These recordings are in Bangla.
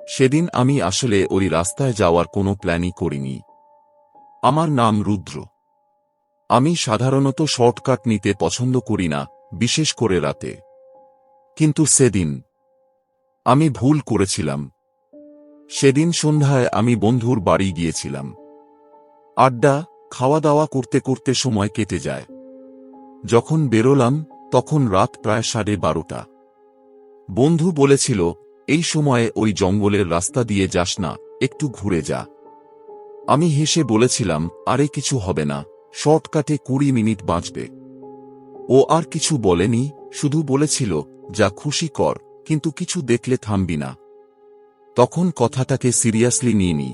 সেদিন আমি আসলে ওই রাস্তায় যাওয়ার কোনো প্ল্যানই করিনি। আমার নাম রুদ্র। আমি সাধারণত শর্টকাট নিতে পছন্দ করি না, বিশেষ করে রাতে। কিন্তু সেদিন আমি ভুল করেছিলাম। সেদিন সন্ধ্যায় আমি বন্ধুর বাড়ি গিয়েছিলাম। আড্ডা, খাওয়া দাওয়া করতে করতে সময় কেটে যায়। যখন বেরোলাম তখন রাত প্রায় 12:30। বন্ধু বলেছিল, এই সময়ে ওই জঙ্গলের রাস্তা দিয়ে যাস না, একটু ঘুরে যা। আমি হেসে বলেছিলাম, আরে কিছু হবে না, শর্টকাটে 20 মিনিট বাঁচবে। ও আর কিছু বলেনি, শুধু বলেছিল, যা খুশি কর, কিন্তু কিছু দেখলে থামবি না। তখন কথাটাকে সিরিয়াসলি নিইনি।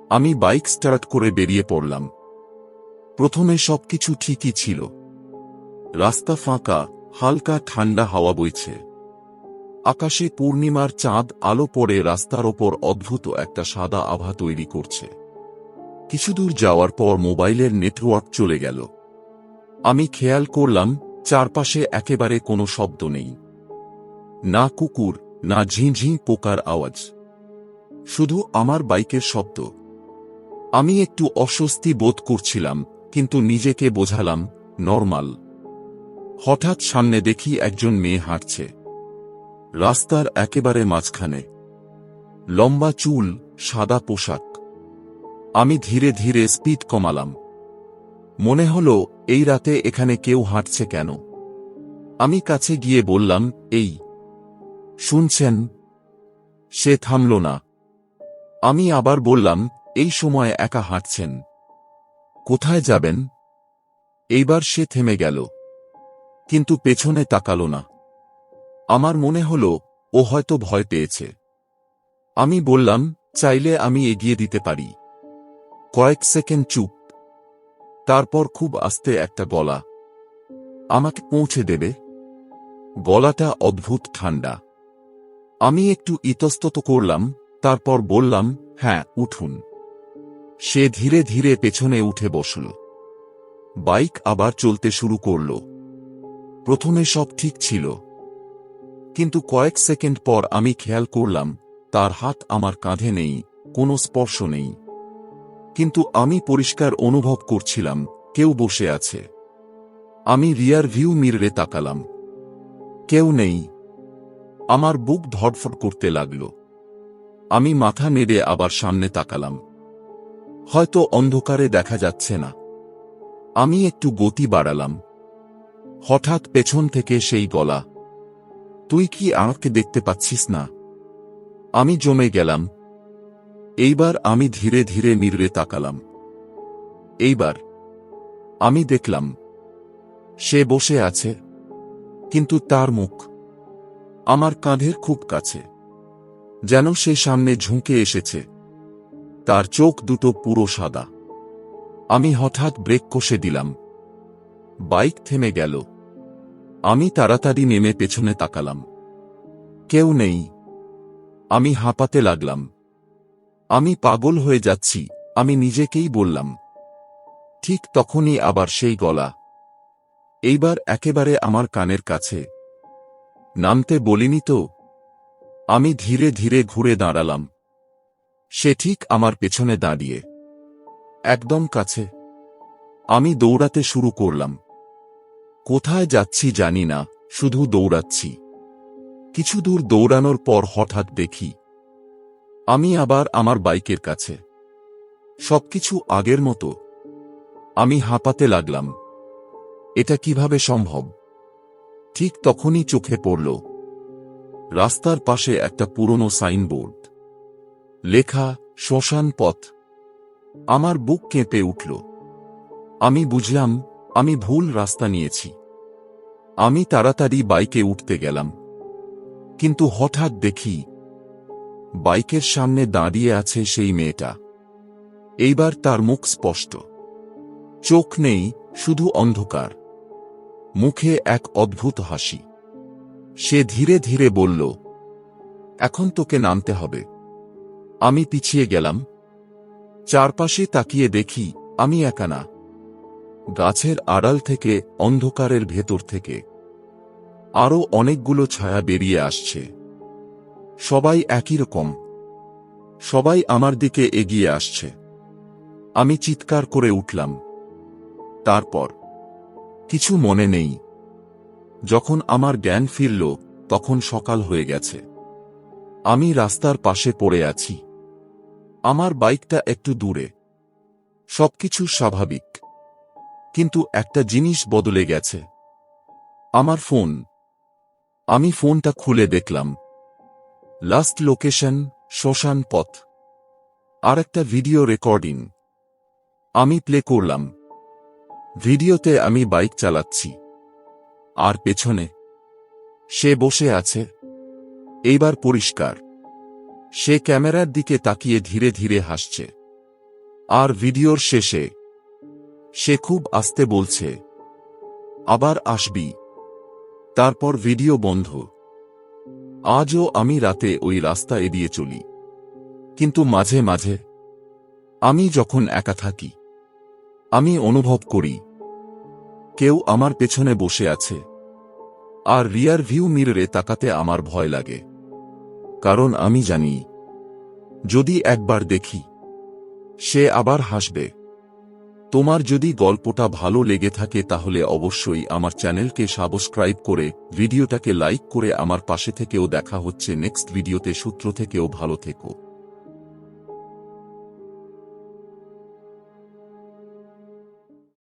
আমি বাইক স্টার্ট করে বেরিয়ে পড়লাম। প্রথমে সবকিছু ঠিকই ছিল। রাস্তা ফাঁকা, হালকা ঠান্ডা হাওয়া বইছে। আকাশে পূর্ণিমার চাঁদ আলো পড়ে রাস্তার ওপর অদ্ভুত একটা সাদা আভা তৈরি করছে। কিছুদূর যাওয়ার পর মোবাইলের নেটওয়ার্ক চলে গেল। আমি খেয়াল করলাম চারপাশে একেবারে কোনো শব্দ নেই। না কুকুর, না ঝিঁঝিঁ পোকার আওয়াজ, শুধু আমার বাইকের শব্দ। আমি একটু অস্বস্তি বোধ করছিলাম, কিন্তু নিজেকে বোঝালাম, নরমাল। হঠাৎ সামনে দেখি একজন মেয়ে হাঁটছে, রাস্তার একেবারে মাঝখানে। লম্বা চুল, সাদা পোশাক। আমি ধীরে ধীরে স্পিড কমালাম। মনে হলো, এই রাতে এখানে কেউ হাঁটছে কেন? আমি কাছে গিয়ে বললাম, এই, শুনছেন? সে থামল না। আমি আবার বললাম, এই সময় একা হাঁটছেন? কোথায় যাবেন? এইবার সে থেমে গেল, কিন্তু পেছনে তাকালো না। আমার মনে হলো, ও হয়তো ভয় পেয়েছে। আমি বললাম, চাইলে আমি এগিয়ে দিতে পারি। কয়েক সেকেন্ড চুপ। তারপর খুব আস্তে একটা গলা, আমাকে পৌঁছে দেবে? গলাটা অদ্ভুত ঠান্ডা। আমি একটু ইতস্তত করলাম, তারপর বললাম, হ্যাঁ, উঠুন। সে ধীরে ধীরে পেছনে উঠে বসল। বাইক আবার চলতে শুরু করল। প্রথমে সব ঠিক ছিল, কিন্তু কয়েক সেকেন্ড পর আমি খেয়াল করলাম, তার হাত আমার কাঁধে নেই, কোনো স্পর্শ নেই। কিন্তু আমি পরিষ্কার অনুভব করছিলাম, কেউ বসে আছে। আমি রিয়ার ভিউ মিররে তাকালাম। কেউ নেই। আমার বুক ধড়ফড় করতে লাগল। আমি মাথা নেড়ে আবার সামনে তাকালাম। হয়তো অন্ধকারে দেখা যাচ্ছে না। আমি একটু গতি বাড়ালাম। হঠাৎ পেছন থেকে সেই গলা, তুই কি আমাকে দেখতে পাচ্ছিস না? আমি জমে গেলাম। এইবার আমি ধীরে ধীরে মিররে তাকালাম। এইবার আমি দেখলাম, সে বসে আছে, কিন্তু তার মুখ আমার কাঁধের খুব কাছে, যেন সে সামনে ঝুঁকে এসেছে। তার চোখ দুটো পুরো সাদা। আমি হঠাৎ ব্রেক কষে দিলাম। বাইক থেমে গেল। আমি তাড়াতাড়ি নেমে পেছনে তাকালাম। কেউ নেই। আমি হাঁপাতে লাগলাম। আমি পাগল হয়ে যাচ্ছি, আমি নিজেকেই বললাম। ঠিক তখনই আবার সেই গলা, এইবার একেবারে আমার কানের কাছে। নামতে বলিনি তো? আমি ধীরে ধীরে ঘুরে দাঁড়ালাম। সে ঠিক আমার পেছনে দাঁড়িয়ে, একদম কাছে। আমি দৌড়াতে শুরু করলাম। কোথায় যাচ্ছি জানি না, শুধু দৌড়াচ্ছি। কিছু দূর দৌড়ানোর পর হঠাৎ দেখি, আমি আবার আমার বাইকের কাছে। সবকিছু আগের মতো। আমি হাঁপাতে লাগলাম। এটা কিভাবে সম্ভব? ঠিক তখনই চোখে পড়ল, রাস্তার পাশে একটা পুরনো সাইনবোর্ড, লেখা শ্মশান পথ। আমার বুক কেঁপে উঠল। আমি বুঝলাম, আমি ভুল রাস্তা নিয়েছি। আমি তাড়াতাড়ি বাইকে উঠতে গেলাম, কিন্তু হঠাৎ দেখি, বাইকের সামনে দাঁড়িয়ে আছে সেই মেয়েটা। এইবার তার মুখ স্পষ্ট। চোখ নেই, শুধু অন্ধকার। মুখে এক অদ্ভুত হাসি। সে ধীরে ধীরে বলল, এখন তোকে নামতে হবে। আমি পিছিয়ে গেলাম। চারপাশে তাকিয়ে দেখি, আমি একা না। গাছের আড়াল থেকে, অন্ধকারের ভেতর থেকে আরও অনেকগুলো ছায়া বেরিয়ে আসছে। সবাই একই রকম, সবাই আমার দিকে এগিয়ে আসছে। আমি চিৎকার করে উঠলাম। তারপর কিছু মনে নেই। যখন আমার জ্ঞান ফিরল, তখন সকাল হয়ে গেছে। আমি রাস্তার পাশে পড়ে আছি। আমার বাইকটা একটু দূরে। সবকিছু স্বাভাবিক, কিন্তু একটা জিনিস বদলে গেছে। আমার ফোন। আমি ফোনটা খুলে দেখলাম। লাস্ট লোকেশন শ্মশান পথ। আর একটা ভিডিও রেকর্ডিং। আমি প্লে করলাম। ভিডিওতে আমি বাইক চালাচ্ছি, আর পেছনে সে বসে আছে। এইবার পরিষ্কার, সে ক্যামেরার দিকে তাকিয়ে ধীরে ধীরে হাসছে। আর ভিডিওর শেষে সে খুব আস্তে বলছে, আবার আসবি। তারপর ভিডিও বন্ধ। আজও আমি রাতে ওই রাস্তা এড়িয়ে চলি, কিন্তু মাঝে মাঝে আমি যখন একা থাকি, আমি অনুভব করি কেউ আমার পেছনে বসে আছে। আর রিয়ার ভিউ মিররে তাকাতে আমার ভয় লাগে, কারণ আমি জানি যদি একবার দেখি, সে আবার হাসবে। তোমার যদি গল্পটা ভালো লেগে থাকে তাহলে অবশ্যই আমার চ্যানেলকে সাবস্ক্রাইব করে ভিডিওটাকে লাইক করে আমার পাশে থেকেও। দেখা হচ্ছে নেক্সট ভিডিওতে। সূত্র থেকেও ভালো থেকো।